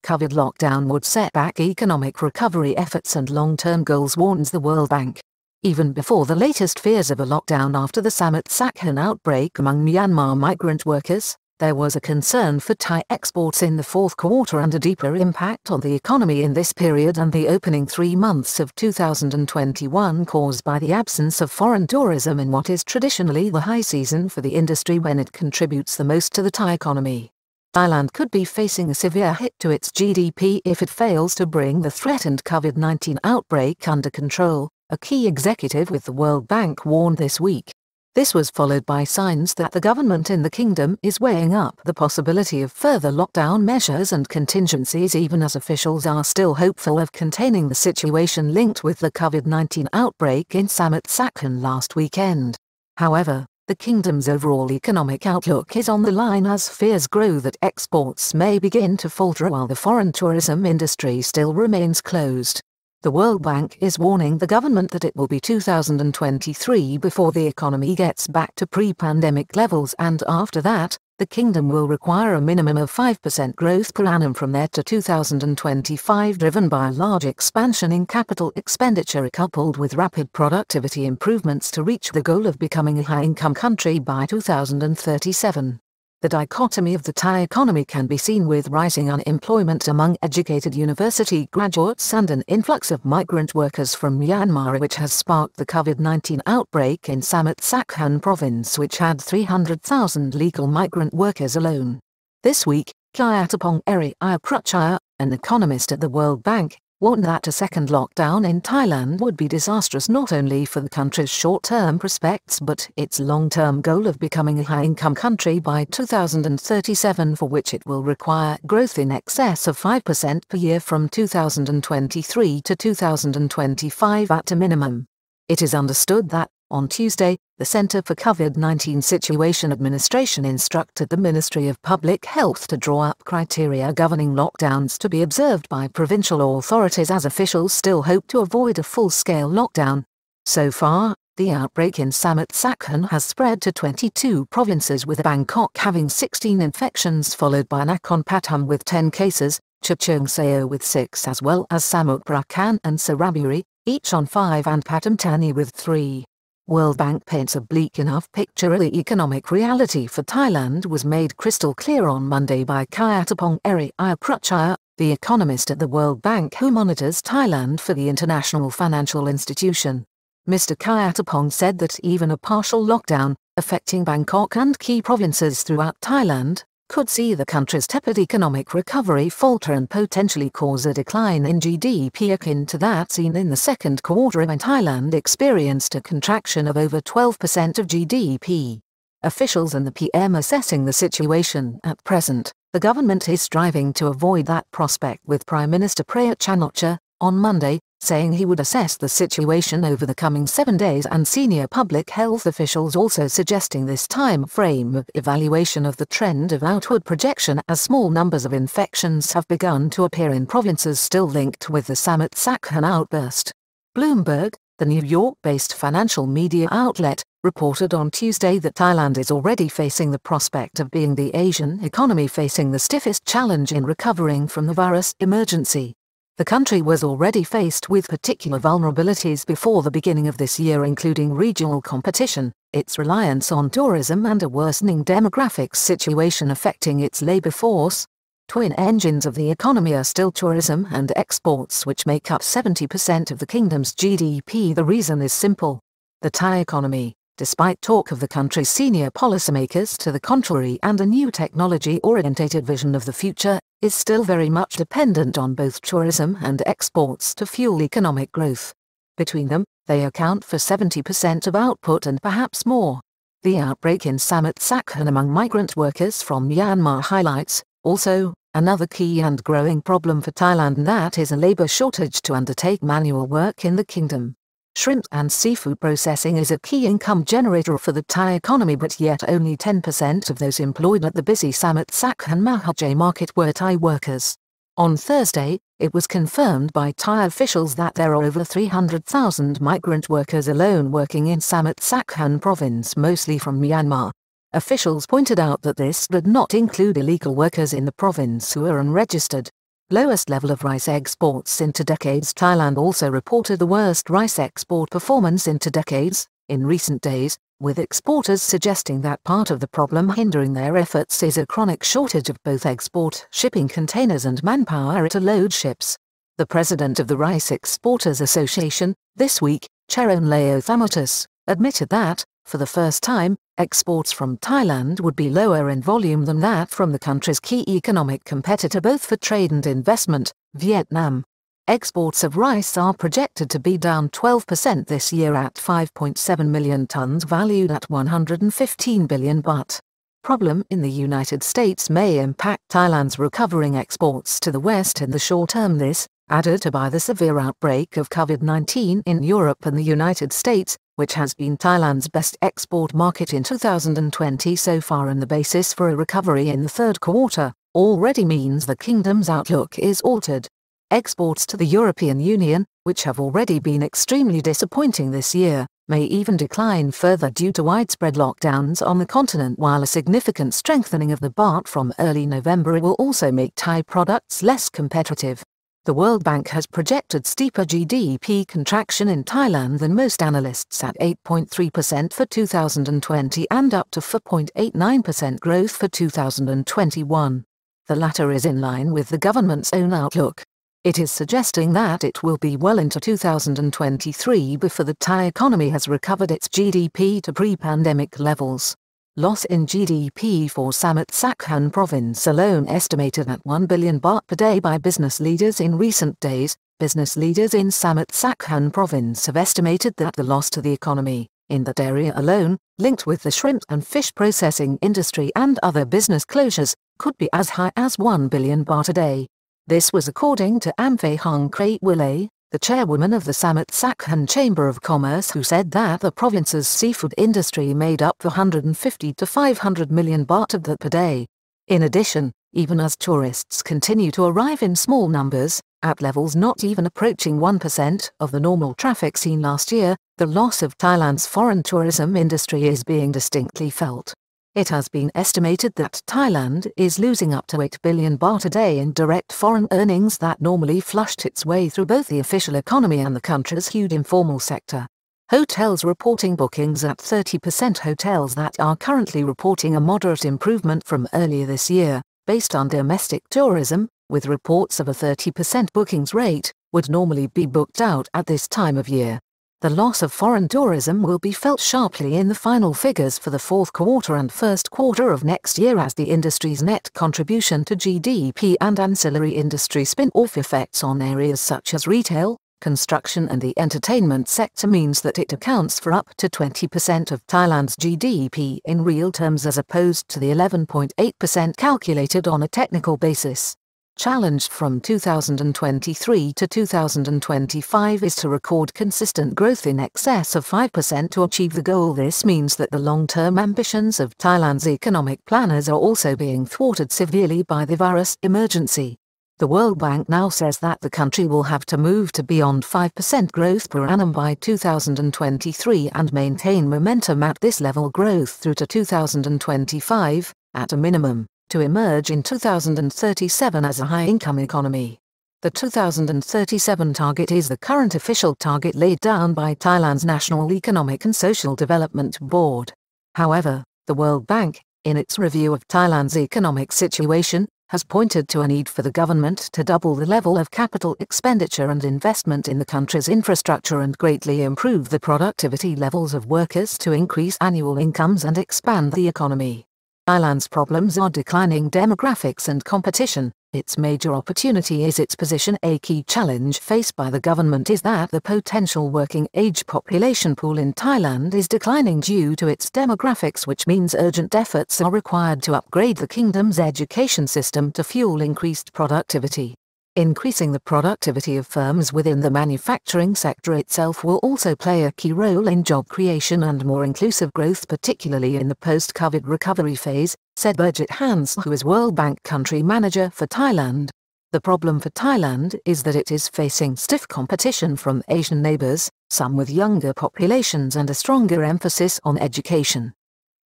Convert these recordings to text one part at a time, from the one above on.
COVID lockdown would set back economic recovery efforts and long-term goals, warns the World Bank. Even before the latest fears of a lockdown after the Samut Sakhon outbreak among Myanmar migrant workers, there was a concern for Thai exports in the fourth quarter and a deeper impact on the economy in this period and the opening 3 months of 2021 caused by the absence of foreign tourism in what is traditionally the high season for the industry when it contributes the most to the Thai economy. Thailand could be facing a severe hit to its GDP if it fails to bring the threatened COVID-19 outbreak under control, a key executive with the World Bank warned this week. This was followed by signs that the government in the kingdom is weighing up the possibility of further lockdown measures and contingencies, even as officials are still hopeful of containing the situation linked with the COVID-19 outbreak in Samut Sakhon last weekend. However, the kingdom's overall economic outlook is on the line as fears grow that exports may begin to falter while the foreign tourism industry still remains closed. The World Bank is warning the government that it will be 2023 before the economy gets back to pre-pandemic levels, and after that, the kingdom will require a minimum of 5% growth per annum from there to 2025, driven by a large expansion in capital expenditure coupled with rapid productivity improvements to reach the goal of becoming a high-income country by 2037. The dichotomy of the Thai economy can be seen with rising unemployment among educated university graduates and an influx of migrant workers from Myanmar, which has sparked the COVID-19 outbreak in Samut Sakhon province, which had 300,000 legal migrant workers alone. This week, Kyatapong Eri Ayaprachaya, an economist at the World Bank, warned that a second lockdown in Thailand would be disastrous not only for the country's short-term prospects but its long-term goal of becoming a high-income country by 2037, for which it will require growth in excess of 5% per year from 2023 to 2025 at a minimum. It is understood that, on Tuesday, the Center for COVID-19 Situation Administration instructed the Ministry of Public Health to draw up criteria governing lockdowns to be observed by provincial authorities, as officials still hope to avoid a full-scale lockdown. So far, the outbreak in Samut Sakhon has spread to 22 provinces, with Bangkok having 16 infections, followed by Nakhon Pathom with 10 cases, Chachoengseo Sao with 6, as well as Samut Prakan and Saraburi, each on 5, and Pathum Thani with 3. World Bank paints a bleak enough picture. The economic reality for Thailand was made crystal clear on Monday by Kyatapong Eri Ayaprachaya, the economist at the World Bank who monitors Thailand for the International Financial Institution. Mr. Kyatapong said that even a partial lockdown, affecting Bangkok and key provinces throughout Thailand, could see the country's tepid economic recovery falter and potentially cause a decline in GDP akin to that seen in the second quarter when Thailand experienced a contraction of over 12% of GDP. Officials and the PM assessing the situation at present. The government is striving to avoid that prospect, with Prime Minister Prayut Chan-o-cha, on Monday, saying he would assess the situation over the coming 7 days, and senior public health officials also suggesting this time frame of evaluation of the trend of outward projection, as small numbers of infections have begun to appear in provinces still linked with the Samut Sakhon outburst. Bloomberg, the New York-based financial media outlet, reported on Tuesday that Thailand is already facing the prospect of being the Asian economy facing the stiffest challenge in recovering from the virus emergency. The country was already faced with particular vulnerabilities before the beginning of this year, including regional competition, its reliance on tourism, and a worsening demographics situation affecting its labor force. Twin engines of the economy are still tourism and exports, which make up 70% of the kingdom's GDP. The reason is simple. The Thai economy, despite talk of the country's senior policymakers to the contrary and a new technology-orientated vision of the future, is still very much dependent on both tourism and exports to fuel economic growth. Between them, they account for 70% of output and perhaps more. The outbreak in Samut Sakhon among migrant workers from Myanmar highlights, also, another key and growing problem for Thailand, and that is a labor shortage to undertake manual work in the kingdom. Shrimp and seafood processing is a key income generator for the Thai economy, but yet only 10% of those employed at the busy Samut Sakhon Mahajay market were Thai workers. On Thursday, it was confirmed by Thai officials that there are over 300,000 migrant workers alone working in Samut Sakhon province, mostly from Myanmar. Officials pointed out that this did not include illegal workers in the province who are unregistered. Lowest level of rice exports into decades. Thailand also reported the worst rice export performance into decades in recent days, with exporters suggesting that part of the problem hindering their efforts is a chronic shortage of both export shipping containers and manpower to load ships. The president of the Rice Exporters Association, this week, Cheronleo Thamutus, admitted that, for the first time, exports from Thailand would be lower in volume than that from the country's key economic competitor both for trade and investment, Vietnam. Exports of rice are projected to be down 12% this year at 5.7 million tons valued at 115 billion baht. Problem in the United States may impact Thailand's recovering exports to the West in the short term. This, added to by the severe outbreak of COVID-19 in Europe and the United States, which has been Thailand's best export market in 2020 so far and the basis for a recovery in the third quarter, already means the kingdom's outlook is altered. Exports to the European Union, which have already been extremely disappointing this year, may even decline further due to widespread lockdowns on the continent, while a significant strengthening of the baht from early November will also make Thai products less competitive. The World Bank has projected steeper GDP contraction in Thailand than most analysts at 8.3% for 2020 and up to 4.89% growth for 2021. The latter is in line with the government's own outlook. It is suggesting that it will be well into 2023 before the Thai economy has recovered its GDP to pre-pandemic levels. Loss in GDP for Samut Sakhon province alone estimated at 1 billion baht per day by business leaders in recent days. Business leaders in Samut Sakhon province have estimated that the loss to the economy, in that area alone, linked with the shrimp and fish processing industry and other business closures, could be as high as 1 billion baht a day. This was according to Amphay Hong Kratwile, the chairwoman of the Samut Sakhon Chamber of Commerce, who said that the province's seafood industry made up 150 to 500 million baht of that per day. In addition, even as tourists continue to arrive in small numbers, at levels not even approaching 1% of the normal traffic seen last year, the loss of Thailand's foreign tourism industry is being distinctly felt. It has been estimated that Thailand is losing up to 8 billion baht a day in direct foreign earnings that normally flushed its way through both the official economy and the country's huge informal sector. Hotels reporting bookings at 30%. Hotels that are currently reporting a moderate improvement from earlier this year, based on domestic tourism, with reports of a 30% bookings rate, would normally be booked out at this time of year. The loss of foreign tourism will be felt sharply in the final figures for the fourth quarter and first quarter of next year, as the industry's net contribution to GDP and ancillary industry spin-off effects on areas such as retail, construction and the entertainment sector means that it accounts for up to 20% of Thailand's GDP in real terms, as opposed to the 11.8% calculated on a technical basis. Challenged from 2023 to 2025 is to record consistent growth in excess of 5% to achieve the goal. This means that the long-term ambitions of Thailand's economic planners are also being thwarted severely by the virus emergency. The World Bank now says that the country will have to move to beyond 5% growth per annum by 2023 and maintain momentum at this level growth through to 2025, at a minimum, to emerge in 2037 as a high-income economy. The 2037 target is the current official target laid down by Thailand's National Economic and Social Development Board. However, the World Bank, in its review of Thailand's economic situation, has pointed to a need for the government to double the level of capital expenditure and investment in the country's infrastructure and greatly improve the productivity levels of workers to increase annual incomes and expand the economy. Thailand's problems are declining demographics and competition. Its major opportunity is its position. A key challenge faced by the government is that the potential working-age population pool in Thailand is declining due to its demographics, which means urgent efforts are required to upgrade the kingdom's education system to fuel increased productivity. Increasing the productivity of firms within the manufacturing sector itself will also play a key role in job creation and more inclusive growth, particularly in the post-COVID recovery phase, said Burjit Hans, who is World Bank country manager for Thailand. The problem for Thailand is that it is facing stiff competition from Asian neighbors, some with younger populations and a stronger emphasis on education.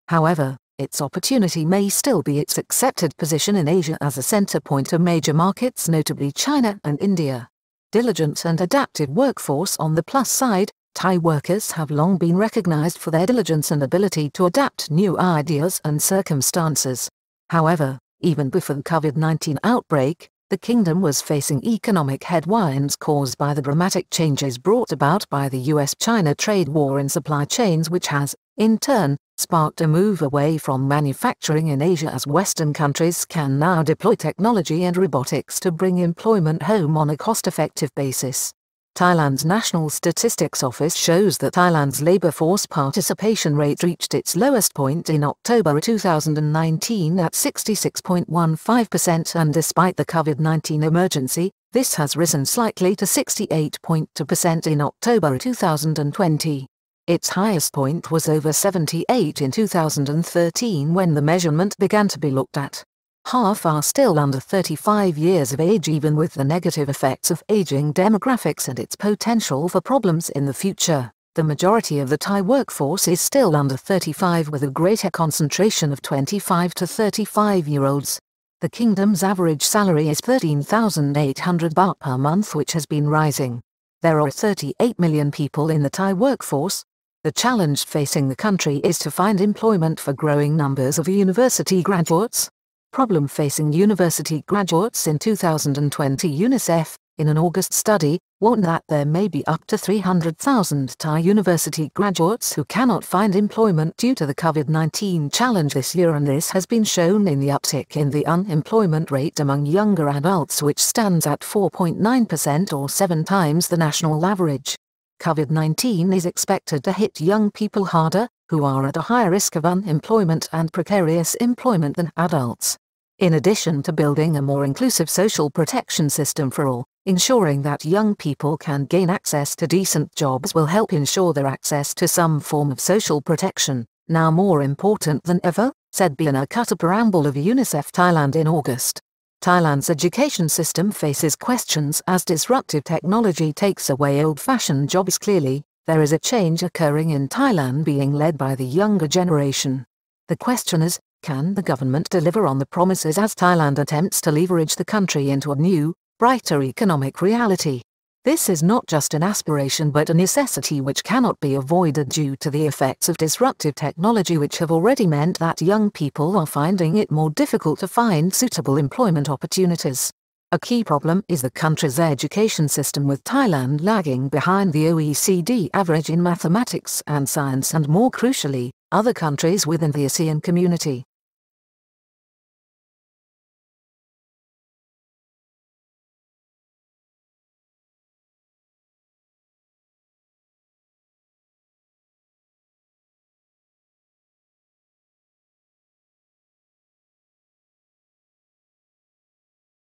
However, its opportunity may still be its accepted position in Asia as a center point of major markets, notably China and India. Diligent and adaptive workforce. On the plus side, Thai workers have long been recognized for their diligence and ability to adapt new ideas and circumstances. However, even before the COVID-19 outbreak, the kingdom was facing economic headwinds caused by the dramatic changes brought about by the US-China trade war in supply chains, which has, in turn, sparked a move away from manufacturing in Asia as Western countries can now deploy technology and robotics to bring employment home on a cost-effective basis. Thailand's National Statistics Office shows that Thailand's labor force participation rate reached its lowest point in October 2019 at 66.15%, and despite the COVID-19 emergency, this has risen slightly to 68.2% in October 2020. Its highest point was over 78 in 2013 when the measurement began to be looked at. Half are still under 35 years of age, even with the negative effects of aging demographics and its potential for problems in the future. The majority of the Thai workforce is still under 35, with a greater concentration of 25 to 35-year-olds. The kingdom's average salary is 13,800 baht per month, which has been rising. There are 38 million people in the Thai workforce. The challenge facing the country is to find employment for growing numbers of university graduates. Problem facing university graduates. In 2020, UNICEF, in an August study, warned that there may be up to 300,000 Thai university graduates who cannot find employment due to the COVID-19 challenge this year, and this has been shown in the uptick in the unemployment rate among younger adults, which stands at 4.9%, or 7 times the national average. COVID-19 is expected to hit young people harder, who are at a higher risk of unemployment and precarious employment than adults. In addition to building a more inclusive social protection system for all, ensuring that young people can gain access to decent jobs will help ensure their access to some form of social protection, now more important than ever, said Bina Kutaparambil of UNICEF Thailand in August. Thailand's education system faces questions as disruptive technology takes away old-fashioned jobs. Clearly, there is a change occurring in Thailand being led by the younger generation. The question is, can the government deliver on the promises as Thailand attempts to leverage the country into a new, brighter economic reality? This is not just an aspiration but a necessity which cannot be avoided due to the effects of disruptive technology, which have already meant that young people are finding it more difficult to find suitable employment opportunities. A key problem is the country's education system, with Thailand lagging behind the OECD average in mathematics and science, and more crucially, other countries within the ASEAN community.